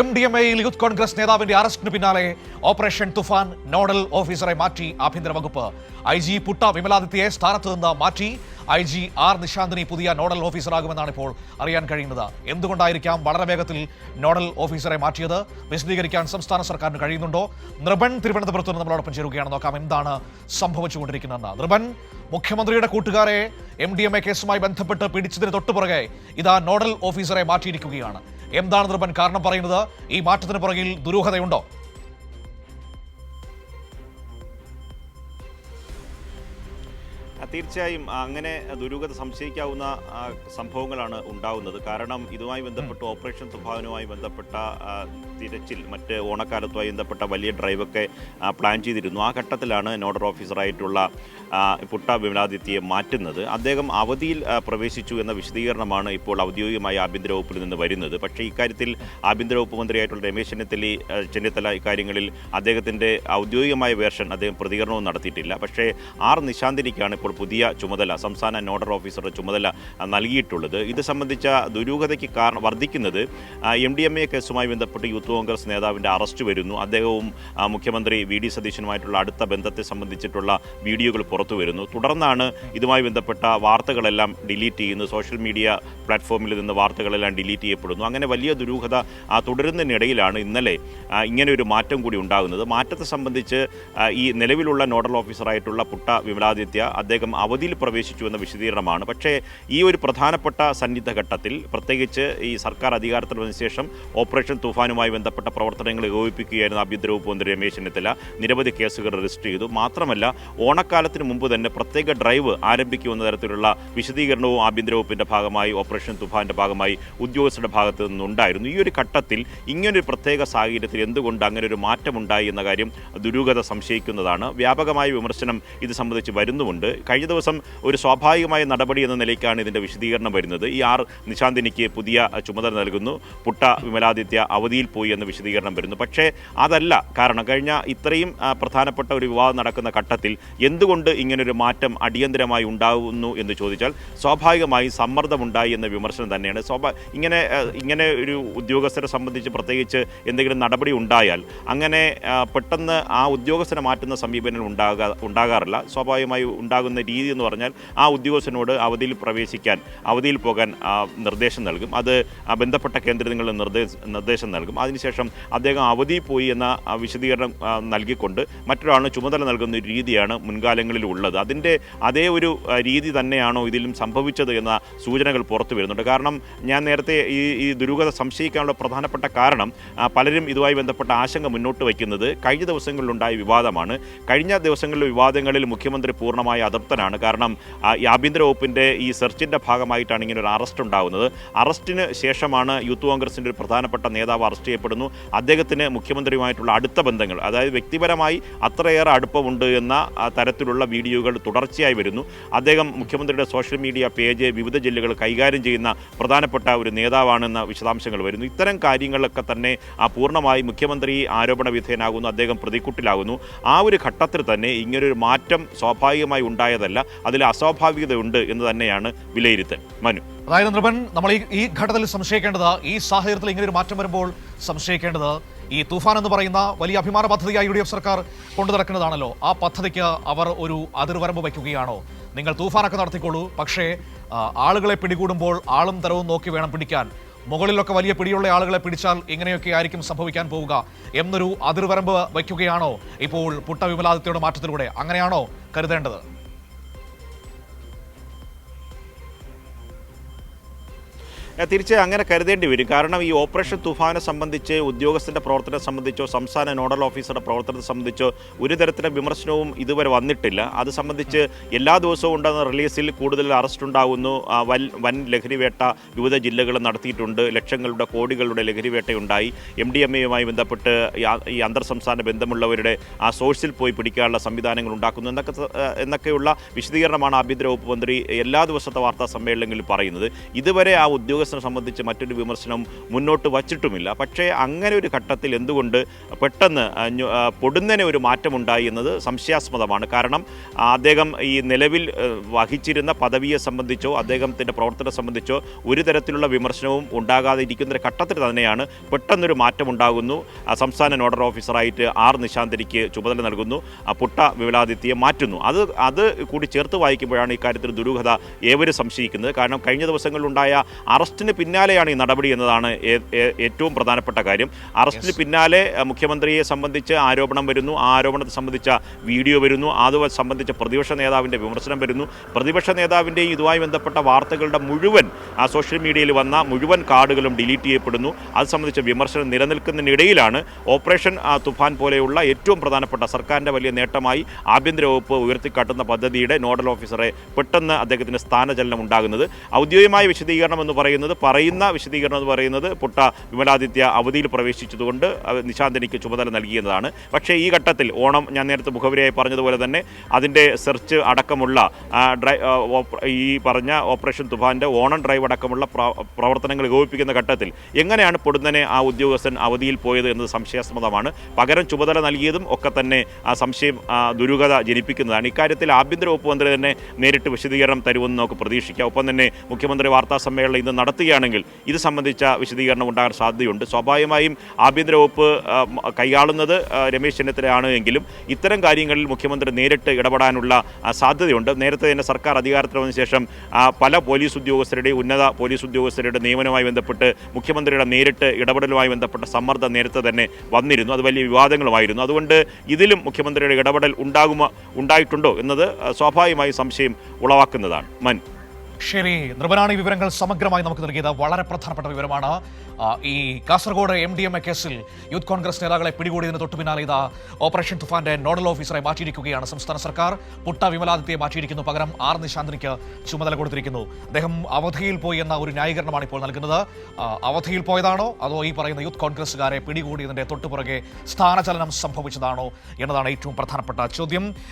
MDMA-യിൽ youth Congress നേതാവിന്റെ അറസ്റ്റിന് പിന്നാലെ operation Toofan nodal ഓഫീസറെ മാറ്റി ആഭ്യന്തര വകുപ്പ്. IG പുട്ട വിമലാദിത്യയെ സ്ഥാനത്ത് നിന്ന് മാറ്റി. IG R നിശാന്തിനി പുതിയ നോഡൽ ഓഫീസറാകുമെന്നാണ് ഇപ്പോൾ അറിയാൻ കഴിയുന്നത്. എന്തുകൊണ്ടായിരിക്കാം വളരെ വേഗത്തിൽ നോഡൽ ഓഫീസറെ മാറ്റിയത്? വിശദീകരിക്കാൻ സംസ്ഥാന സർക്കാരിന് കഴിയുന്നുണ്ടോ? നൃപൻ തിരുവനന്തപുരത്ത് നിന്ന് നമ്മളോടൊപ്പം ചേരുകയാണ്. നോക്കാം എന്താണ് സംഭവിച്ചുകൊണ്ടിരിക്കുന്നതെന്ന്. നൃപൻ, മുഖ്യമന്ത്രിയുടെ കൂട്ടുകാരെ MDMA കേസുമായി ബന്ധപ്പെട്ട് പിടിച്ചതിന് തൊട്ടുപുറകെ ഇതാ നോഡൽ ഓഫീസറെ മാറ്റിയിരിക്കുകയാണ്. എന്താണ് നൃപൻ കാരണം പറയുന്നത്? ഈ മാറ്റത്തിന് പുറകിൽ ദുരൂഹതയുണ്ടോ? തീർച്ചയായും അങ്ങനെ ദുരൂഹത സംശയിക്കാവുന്ന സംഭവങ്ങളാണ് ഉണ്ടാവുന്നത്. കാരണം ഇതുമായി ബന്ധപ്പെട്ട് ഓപ്പറേഷൻ തുഫാനുമായി ബന്ധപ്പെട്ട തിരച്ചിൽ, മറ്റ് ഓണക്കാലത്തുമായി ബന്ധപ്പെട്ട വലിയ ഡ്രൈവൊക്കെ പ്ലാൻ ചെയ്തിരുന്നു. ആ ഘട്ടത്തിലാണ് നോഡൽ ഓഫീസറായിട്ടുള്ള പുട്ട വിമലാദിത്യയെ മാറ്റുന്നത്. അദ്ദേഹം അവധിയിൽ പ്രവേശിച്ചു എന്ന വിശദീകരണമാണ് ഇപ്പോൾ ഔദ്യോഗികമായി ആഭ്യന്തര വകുപ്പിൽ നിന്ന് വരുന്നത്. പക്ഷേ ഇക്കാര്യത്തിൽ ആഭ്യന്തര വകുപ്പ് മന്ത്രിയായിട്ടുള്ള രമേശ് ചെന്നിത്തല ഇക്കാര്യങ്ങളിൽ അദ്ദേഹത്തിൻ്റെ ഔദ്യോഗികമായ വേർഷൻ അദ്ദേഹം പ്രതികരണവും നടത്തിയിട്ടില്ല. പക്ഷേ R നിശാന്തിനിക്കാണ് ഇപ്പോൾ പുതിയ ചുമതല, സംസ്ഥാന നോഡൽ ഓഫീസറുടെ ചുമതല നൽകിയിട്ടുള്ളത്. ഇത് സംബന്ധിച്ച ദുരൂഹതയ്ക്ക് വർദ്ധിക്കുന്നത് MDMA കേസുമായി ബന്ധപ്പെട്ട് യൂത്ത് കോൺഗ്രസ് നേതാവിൻ്റെ അറസ്റ്റ് വരുന്നു. അദ്ദേഹവും മുഖ്യമന്ത്രി VD സതീശനുമായിട്ടുള്ള അടുത്ത ബന്ധത്തെ സംബന്ധിച്ചിട്ടുള്ള വീഡിയോകൾ പുറത്തു വരുന്നു. തുടർന്നാണ് ഇതുമായി ബന്ധപ്പെട്ട വാർത്തകളെല്ലാം ഡിലീറ്റ് ചെയ്യുന്നത്. സോഷ്യൽ മീഡിയ പ്ലാറ്റ്ഫോമിൽ നിന്ന് വാർത്തകളെല്ലാം ഡിലീറ്റ് ചെയ്യപ്പെടുന്നു. അങ്ങനെ വലിയ ദുരൂഹത തുടരുന്നതിനിടയിലാണ് ഇന്നലെ ഇങ്ങനെ ഒരു മാറ്റം കൂടി ഉണ്ടാകുന്നത്. മാറ്റത്തെ സംബന്ധിച്ച് ഈ നിലവിലുള്ള നോഡൽ ഓഫീസറായിട്ടുള്ള പുട്ട വിമലാദിത്യ അദ്ദേഹം അവധിയിൽ പ്രവേശിച്ചു എന്ന വിശദീകരണമാണ്. പക്ഷേ ഈ ഒരു പ്രധാനപ്പെട്ട സന്നിഗ്ധ ഘട്ടത്തിൽ, പ്രത്യേകിച്ച് ഈ സർക്കാർ അധികാരത്തിൽ വന്ന ശേഷം ഓപ്പറേഷൻ തുഫാനുമായി ബന്ധപ്പെട്ട പ്രവർത്തനങ്ങൾ ഏകോപിപ്പിക്കുകയായിരുന്നു ആഭ്യന്തര വകുപ്പ് മന്ത്രി രമേശ് ചെന്നിത്തല. നിരവധി കേസുകൾ രജിസ്റ്റർ ചെയ്തു. മാത്രമല്ല ഓണക്കാലത്തിന് മുമ്പ് തന്നെ പ്രത്യേക ഡ്രൈവ് ആരംഭിക്കുമെന്ന തരത്തിലുള്ള വിശദീകരണവും ആഭ്യന്തര വകുപ്പിൻ്റെ ഭാഗമായി, ഓപ്പറേഷൻ തുഫാൻ്റെ ഭാഗമായി ഉദ്യോഗസ്ഥരുടെ ഭാഗത്തു നിന്നുണ്ടായിരുന്നു. ഈ ഒരു ഘട്ടത്തിൽ ഇങ്ങനൊരു പ്രത്യേക സാഹചര്യത്തിൽ എന്തുകൊണ്ട് അങ്ങനെ ഒരു മാറ്റമുണ്ടായി എന്ന കാര്യം ദുരൂഹത സംശയിക്കുന്നതാണ്. വ്യാപകമായ വിമർശനം ഇത് സംബന്ധിച്ച് വരുന്നുമുണ്ട്. കഴിഞ്ഞ ദിവസം ഒരു സ്വാഭാവികമായ നടപടി എന്ന നിലയ്ക്കാണ് ഇതിൻ്റെ വിശദീകരണം വരുന്നത്. ഈ R നിശാന്തിനിക്ക് പുതിയ ചുമതല നൽകുന്നു, പുട്ട വിമലാദിത്യ അവധിയിൽ പോയി എന്ന വിശദീകരണം വരുന്നു. പക്ഷേ അതല്ല കാരണം. കഴിഞ്ഞ ഇത്രയും പ്രധാനപ്പെട്ട ഒരു വിവാദം നടക്കുന്ന ഘട്ടത്തിൽ എന്തുകൊണ്ട് ഇങ്ങനൊരു മാറ്റം അടിയന്തരമായി ഉണ്ടാകുന്നു എന്ന് ചോദിച്ചാൽ സ്വാഭാവികമായി സമ്മർദ്ദമുണ്ടായി എന്ന വിമർശനം തന്നെയാണ്. ഇങ്ങനെ ഒരു ഉദ്യോഗസ്ഥരെ സംബന്ധിച്ച് പ്രത്യേകിച്ച് എന്തെങ്കിലും നടപടി ഉണ്ടായാൽ അങ്ങനെ പെട്ടെന്ന് ആ ഉദ്യോഗസ്ഥനെ മാറ്റുന്ന സമീപനങ്ങൾ ഉണ്ടാകാറില്ല. സ്വാഭാവികമായി ഉണ്ടാകുന്ന രീതി എന്ന് പറഞ്ഞാൽ ആ ഉദ്യോഗസ്ഥനോട് അവധിയിൽ പ്രവേശിക്കാൻ, അവധിയിൽ പോകാൻ നിർദ്ദേശം നൽകും. അത് ബന്ധപ്പെട്ട കേന്ദ്രങ്ങളിൽ നിർദ്ദേശം നൽകും. അതിനുശേഷം അദ്ദേഹം അവധിയിൽ പോയി എന്ന വിശദീകരണം നൽകിക്കൊണ്ട് മറ്റൊരാളിന് ചുമതല നൽകുന്ന ഒരു രീതിയാണ് മുൻകാലങ്ങളിൽ ഉള്ളത്. അതിൻ്റെ അതേ ഒരു രീതി തന്നെയാണോ ഇതിലും സംഭവിച്ചത് എന്ന സൂചനകൾ പുറത്തു വരുന്നുണ്ട്. കാരണം ഞാൻ നേരത്തെ ഈ ദുരൂഹത സംശയിക്കാനുള്ള പ്രധാനപ്പെട്ട കാരണം പലരും ഇതുമായി ബന്ധപ്പെട്ട ആശങ്ക മുന്നോട്ട് വയ്ക്കുന്നത് കഴിഞ്ഞ ദിവസങ്ങളിലുണ്ടായ വിവാദമാണ്. കഴിഞ്ഞ ദിവസങ്ങളിലെ വിവാദങ്ങളിൽ മുഖ്യമന്ത്രി പൂർണ്ണമായി അതൃപ്തനാണ്. കാരണം ഈ ആഭ്യന്തര വകുപ്പിൻ്റെ ഈ സെർച്ചിൻ്റെ ഭാഗമായിട്ടാണ് ഇങ്ങനെ ഒരു അറസ്റ്റ് ഉണ്ടാകുന്നത്. അറസ്റ്റിന് ശേഷമാണ് യൂത്ത് കോൺഗ്രസിൻ്റെ ഒരു പ്രധാനപ്പെട്ട നേതാവ് അറസ്റ്റ് ചെയ്യപ്പെടുന്നു. അദ്ദേഹത്തിന് മുഖ്യമന്ത്രിയുമായിട്ടുള്ള അടുത്ത ബന്ധങ്ങൾ, അതായത് വ്യക്തിപരമായി അത്രയേറെ അടുപ്പമുണ്ട് എന്ന തരത്തിലുള്ള വീഡിയോകൾ തുടർച്ചയായി വരുന്നു. അദ്ദേഹം മുഖ്യമന്ത്രിയുടെ സോഷ്യൽ മീഡിയ പേജ്, വിവിധ ജില്ലകൾ കൈകാര്യം ചെയ്യുന്ന പ്രധാനപ്പെട്ട ഒരു നേതാവാണെന്ന വിശദാംശങ്ങൾ വരുന്നു. ഇത്തരം കാര്യങ്ങളൊക്കെ തന്നെ പൂർണ്ണമായി മുഖ്യമന്ത്രി ആരോപണ വിധേയനാകുന്നു, അദ്ദേഹം പ്രതിക്കൂട്ടിലാകുന്നു. ആ ഒരു ഘട്ടത്തിൽ തന്നെ ഇങ്ങനൊരു മാറ്റം സ്വാഭാവികമായി ഉണ്ടായതല്ല, അതിൽ അസ്വാഭാവികതയുണ്ട് എന്ന് തന്നെയാണ് വിലയിരുത്തൽ. മനു, അതായത് നൃപൻ, നമ്മൾ ഈ ഘട്ടത്തിൽ സംശയിക്കേണ്ടത്, ഈ സാഹചര്യത്തിൽ ഇങ്ങനെ ഒരു മാറ്റം വരുമ്പോൾ സംശയിക്കേണ്ടത്, ഈ തൂഫാൻ എന്ന് പറയുന്ന വലിയ അഭിമാന പദ്ധതിയായി UDF സർക്കാർ കൊണ്ടു നടക്കുന്നതാണല്ലോ. ആ പദ്ധതിക്ക് അവർ ഒരു അതിർവരമ്പ് വയ്ക്കുകയാണോ? നിങ്ങൾ തൂഫാനൊക്കെ നടത്തിക്കോളൂ, പക്ഷേ ആളുകളെ പിടികൂടുമ്പോൾ ആളും തരവും നോക്കി വേണം പിടിക്കാൻ. മുകളിലൊക്കെ വലിയ പിടിയുള്ള ആളുകളെ പിടിച്ചാൽ ഇങ്ങനെയൊക്കെ ആയിരിക്കും സംഭവിക്കാൻ പോവുക എന്നൊരു അതിർവരമ്പ് വയ്ക്കുകയാണോ ഇപ്പോൾ പുട്ട വിമലാദിത്യയുടെ മാറ്റത്തിലൂടെ? അങ്ങനെയാണോ കരുതേണ്ടത്? തീർച്ചയായും അങ്ങനെ കരുതേണ്ടി വരും. കാരണം ഈ ഓപ്പറേഷൻ തുഫാനെ സംബന്ധിച്ച്, ഉദ്യോഗസ്ഥൻ്റെ പ്രവർത്തനം സംബന്ധിച്ചോ സംസ്ഥാന നോഡൽ ഓഫീസറുടെ പ്രവർത്തനത്തെ സംബന്ധിച്ചോ ഒരു തരത്തിലും വിമർശനവും ഇതുവരെ വന്നിട്ടില്ല. അത് സംബന്ധിച്ച് എല്ലാ ദിവസവും ഉണ്ടാകുന്ന റിലീസിൽ കൂടുതൽ അറസ്റ്റ് ഉണ്ടാകുന്നു. വൻ ലഹരിവേട്ട വിവിധ ജില്ലകൾ നടത്തിയിട്ടുണ്ട്. ലക്ഷങ്ങളുടെ കോടികളുടെ ലഹരിവേട്ടയുണ്ടായി. MDMA-യുമായി ബന്ധപ്പെട്ട് ഈ അന്തർ സംസ്ഥാന ബന്ധമുള്ളവരുടെ ആ സോഴ്സിൽ പോയി പിടിക്കാനുള്ള സംവിധാനങ്ങൾ ഉണ്ടാക്കുന്നു എന്നൊക്കെയുള്ള വിശദീകരണമാണ് ആഭ്യന്തര വകുപ്പ് മന്ത്രി എല്ലാ ദിവസത്തെ വാർത്താ സമ്മേളനങ്ങളിൽ പറയുന്നത്. ഇതുവരെ ആ ഉദ്യോഗസ്ഥ ഉദ്യോഗസ്ഥനെ സംബന്ധിച്ച് മറ്റൊരു വിമർശനം മുന്നോട്ട് വച്ചിട്ടുമില്ല. പക്ഷേ അങ്ങനെ ഒരു ഘട്ടത്തിൽ എന്തുകൊണ്ട് പെട്ടെന്ന് പൊടുന്നനെ ഒരു മാറ്റമുണ്ടായി എന്നത് സംശയാസ്പദമാണ്. കാരണം അദ്ദേഹം ഈ നിലവിൽ വഹിച്ചിരുന്ന പദവിയെ സംബന്ധിച്ചോ അദ്ദേഹത്തിൻ്റെ പ്രവർത്തനം സംബന്ധിച്ചോ ഒരു തരത്തിലുള്ള വിമർശനവും ഉണ്ടാകാതെ ഇരിക്കുന്ന ഘട്ടത്തിൽ തന്നെയാണ് പെട്ടെന്നൊരു മാറ്റമുണ്ടാകുന്നു. സംസ്ഥാന നോഡൽ ഓഫീസറായിട്ട് ആർ നിശാന്തിനിക്ക് ചുമതല നൽകുന്നു, പുട്ട വിമലാദിത്യയെ മാറ്റുന്നു. അത് കൂടി ചേർത്ത് വായിക്കുമ്പോഴാണ് ഇക്കാര്യത്തിൽ ദുരൂഹത ഏവരും സംശയിക്കുന്നത്. കാരണം കഴിഞ്ഞ ദിവസങ്ങളിലുണ്ടായ അറസ്റ്റിന് പിന്നാലെയാണ് ഈ നടപടി എന്നതാണ് ഏറ്റവും പ്രധാനപ്പെട്ട കാര്യം. അറസ്റ്റിന് പിന്നാലെ മുഖ്യമന്ത്രിയെ സംബന്ധിച്ച് ആരോപണം വരുന്നു, ആ ആരോപണത്തെ സംബന്ധിച്ച വീഡിയോ വരുന്നു, അത് സംബന്ധിച്ച പ്രതിപക്ഷ നേതാവിൻ്റെ വിമർശനം വരുന്നു. പ്രതിപക്ഷ നേതാവിൻ്റെ ഇതുമായി ബന്ധപ്പെട്ട വാർത്തകളുടെ മുഴുവൻ സോഷ്യൽ മീഡിയയിൽ വന്ന മുഴുവൻ കാർഡുകളും ഡിലീറ്റ് ചെയ്യപ്പെടുന്നു. അത് സംബന്ധിച്ച വിമർശനം നിലനിൽക്കുന്നതിനിടയിലാണ് ഓപ്പറേഷൻ തുഫാൻ പോലെയുള്ള ഏറ്റവും പ്രധാനപ്പെട്ട സർക്കാരിൻ്റെ വലിയ നേട്ടമായി ആഭ്യന്തര വകുപ്പ് ഉയർത്തിക്കാട്ടുന്ന പദ്ധതിയുടെ നോഡൽ ഓഫീസറെ പെട്ടെന്ന് അദ്ദേഹത്തിന് സ്ഥാനചലനം ഉണ്ടാകുന്നത്. ഔദ്യോഗികമായ വിശദീകരണം എന്ന് പറയുന്നത് പുട്ട വിമലാദിത്യ അവധിയിൽ പ്രവേശിച്ചതുകൊണ്ട് നിശാന്തിനിക്ക് ചുമതല നൽകിയെന്നതാണ്. പക്ഷേ ഈ ഘട്ടത്തിൽ ഞാൻ നേരത്തെ മുഖവരിയായി പറഞ്ഞതുപോലെ തന്നെ അതിൻ്റെ സെർച്ച് അടക്കമുള്ള ഈ പറഞ്ഞ ഓപ്പറേഷൻ തുഫാൻ്റെ ഓണം ഡ്രൈവ് അടക്കമുള്ള പ്രവർത്തനങ്ങൾ ഏകോപിപ്പിക്കുന്ന ഘട്ടത്തിൽ എങ്ങനെയാണ് പൊടുന്നനെ ആ ഉദ്യോഗസ്ഥൻ അവധിയിൽ പോയത് എന്നത് സംശയാസ്പദമാണ്. പകരം ചുമതല നൽകിയതും ഒക്കെ തന്നെ ആ സംശയം ദുരൂഹത ജനിപ്പിക്കുന്നതാണ്. ഇക്കാര്യത്തിൽ ആഭ്യന്തര വകുപ്പ് മന്ത്രി തന്നെ നേരിട്ട് വിശദീകരണം തരുമെന്ന് നമുക്ക് പ്രതീക്ഷിക്കാം. ഒപ്പം തന്നെ മുഖ്യമന്ത്രി വാർത്താ സമ്മേളനം ഇന്ന് നടത്തുകയാണെങ്കിൽ ഇത് സംബന്ധിച്ച വിശദീകരണം ഉണ്ടാകാൻ സാധ്യതയുണ്ട്. സ്വാഭാവികമായും ആഭ്യന്തര വകുപ്പ് കൈയാളുന്നത് രമേശ് ചെന്നിത്തലയാണ് എങ്കിലും ഇത്തരം കാര്യങ്ങളിൽ മുഖ്യമന്ത്രി നേരിട്ട് ഇടപെടാനുള്ള സാധ്യതയുണ്ട്. നേരത്തെ തന്നെ സർക്കാർ അധികാരത്തിൽ വന്ന ശേഷം പല പോലീസ് ഉദ്യോഗസ്ഥരുടെയും ഉന്നത പോലീസ് ഉദ്യോഗസ്ഥരുടെ നിയമനവുമായി ബന്ധപ്പെട്ട് മുഖ്യമന്ത്രിയുടെ നേരിട്ട് ഇടപെടലുമായി ബന്ധപ്പെട്ട സമ്മർദ്ദം നേരത്തെ തന്നെ വന്നിരുന്നു. അത് വലിയ വിവാദങ്ങളുമായിരുന്നു. അതുകൊണ്ട് ഇതിലും മുഖ്യമന്ത്രിയുടെ ഇടപെടൽ ഉണ്ടായിട്ടുണ്ടോ എന്നത് സ്വാഭാവികമായി സംശയം ഉളവാക്കുന്നതാണ്. ശരി, നൃപനാണ് ഈ വിവരങ്ങൾ സമഗ്രമായി നമുക്ക് നൽകിയത്. വളരെ പ്രധാനപ്പെട്ട വിവരമാണ്. ഈ കാസർഗോഡ് MDMA കേസിൽ യൂത്ത് കോൺഗ്രസ് നേതാക്കളെ പിടികൂടിയതിന് തൊട്ടു പിന്നാലെ ഇതാ ഓപ്പറേഷൻ തുഫാന്റെ നോഡൽ ഓഫീസറെ മാറ്റിയിരിക്കുകയാണ് സംസ്ഥാന സർക്കാർ. പുട്ട വിമലാദിത്യയെ മാറ്റിയിരിക്കുന്നു, പകരം ആർ നിശാന്തിനിക്ക് ചുമതല കൊടുത്തിരിക്കുന്നു. അദ്ദേഹം അവധിയിൽ പോയി എന്ന ഒരു ന്യായീകരണമാണ് ഇപ്പോൾ നൽകുന്നത്. അവധിയിൽ പോയതാണോ അതോ ഈ പറയുന്ന യൂത്ത് കോൺഗ്രസുകാരെ പിടികൂടിയതിന്റെ തൊട്ടുപുറകെ സ്ഥാനചലനം സംഭവിച്ചതാണോ എന്നതാണ് ഏറ്റവും പ്രധാനപ്പെട്ട ചോദ്യം.